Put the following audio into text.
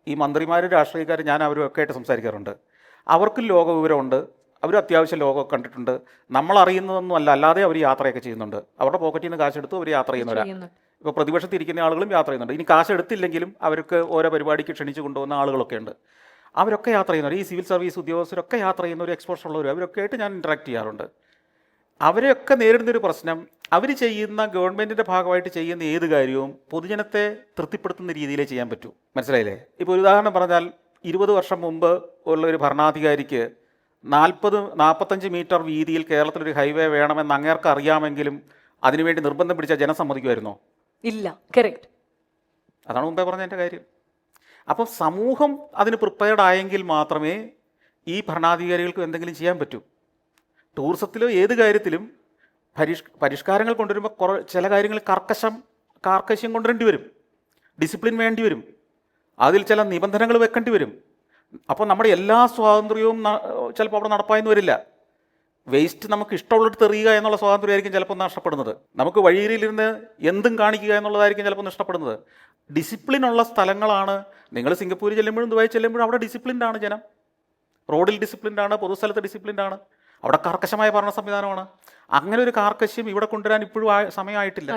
ഈ മന്ത്രിമാരും രാഷ്ട്രീയക്കാരും ഞാൻ അവരുമൊക്കെ ആയിട്ട് സംസാരിക്കാറുണ്ട്. അവർക്കും ലോക വിവരമുണ്ട്, അവർ അത്യാവശ്യം ലോകമൊക്കെ കണ്ടിട്ടുണ്ട്. നമ്മളറിയുന്നതൊന്നും അല്ല, അല്ലാതെ അവർ യാത്രയൊക്കെ ചെയ്യുന്നുണ്ട്. അവരുടെ പോക്കറ്റിൽ നിന്ന് കാശെടുത്ത് അവർ യാത്ര ചെയ്യുന്നവരാണ്. ചെയ്യുന്നു. ഇപ്പോൾ പ്രതിപക്ഷത്തിരിക്കുന്ന ആളുകളും യാത്ര ചെയ്യുന്നുണ്ട്. ഇനി കാശ് എടുത്തില്ലെങ്കിലും അവർക്ക് ഓരോ പരിപാടിക്ക് ക്ഷണിച്ച് കൊണ്ടുപോകുന്ന ആളുകളൊക്കെ ഉണ്ട്. അവരൊക്കെ യാത്ര ചെയ്യുന്നവർ, ഈ സിവിൽ സർവീസ് ഉദ്യോഗസ്ഥരൊക്കെ യാത്ര ചെയ്യുന്നവർ, എക്സ്പോഷർ ഉള്ളവർ, അവരൊക്കെ ആയിട്ട് ഞാൻ ഇൻട്രാക്ട് ചെയ്യാറുണ്ട്. അവരെയൊക്കെ നേരിടുന്നൊരു പ്രശ്നം, അവർ ചെയ്യുന്ന ഗവൺമെൻറ്റിൻ്റെ ഭാഗമായിട്ട് ചെയ്യുന്ന ഏത് കാര്യവും പൊതുജനത്തെ തൃപ്തിപ്പെടുത്തുന്ന രീതിയിലേ ചെയ്യാൻ പറ്റൂ. മനസ്സിലായില്ലേ? ഇപ്പോൾ ഒരു ഉദാഹരണം പറഞ്ഞാൽ, 20 വർഷം മുമ്പ് ഉള്ള ഒരു ഭരണാധികാരിക്ക് 45 മീറ്റർ വീതിയിൽ കേരളത്തിലൊരു ഹൈവേ വേണമെന്ന് അങ്ങേർക്ക് അറിയാമെങ്കിലും അതിനുവേണ്ടി നിർബന്ധം പിടിച്ച ജനം സമ്മതിക്കുമായിരുന്നോ? ഇല്ല. കറക്റ്റ്. അതാണ് മുമ്പേ പറഞ്ഞ എൻ്റെ കാര്യം. അപ്പം സമൂഹം അതിന് പ്രിപ്പയർഡ് ആയെങ്കിൽ മാത്രമേ ഈ ഭരണാധികാരികൾക്ക് എന്തെങ്കിലും ചെയ്യാൻ പറ്റൂ. ടൂറിസത്തിലോ ഏത് കാര്യത്തിലും പരിഷ്കാരങ്ങൾ കൊണ്ടുവരുമ്പോൾ ചില കാര്യങ്ങൾ കാർക്കശ്യം കൊണ്ടുവരേണ്ടി വരും, ഡിസിപ്ലിൻ വേണ്ടി വരും, അതിൽ ചില നിബന്ധനകൾ വെക്കേണ്ടി വരും. അപ്പോൾ നമ്മുടെ എല്ലാ സ്വാതന്ത്ര്യവും ചിലപ്പോൾ അവിടെ നടപ്പായെന്ന് വരില്ല. വേസ്റ്റ് നമുക്ക് ഇഷ്ടമുള്ളിടത്ത് എറിയുക എന്നുള്ള സ്വാതന്ത്ര്യമായിരിക്കും ചിലപ്പോൾ നഷ്ടപ്പെടുന്നത്. നമുക്ക് വഴിയിലിരുന്ന് എന്തും കാണിക്കുക എന്നുള്ളതായിരിക്കും ചിലപ്പോൾ നഷ്ടപ്പെടുന്നത്. ഡിസിപ്ലിനുള്ള സ്ഥലങ്ങളാണ്. നിങ്ങൾ സിംഗപ്പൂർ ചെല്ലുമ്പോഴും ദുബായ് ചെല്ലുമ്പോഴും അവിടെ ഡിസിപ്ലിൻഡാണ് ജനം. റോഡിൽ ഡിസിപ്ലിൻഡാണ്, പൊതുസ്ഥലത്ത് ഡിസിപ്ലിൻഡാണ്, അവിടെ കർക്കശമായ ഭരണ സംവിധാനമാണ്. അങ്ങനെ ഒരു കാർക്കശ്യം ഇവിടെ കൊണ്ടുവരാൻ ഇപ്പോഴും സമയമായിട്ടില്ല.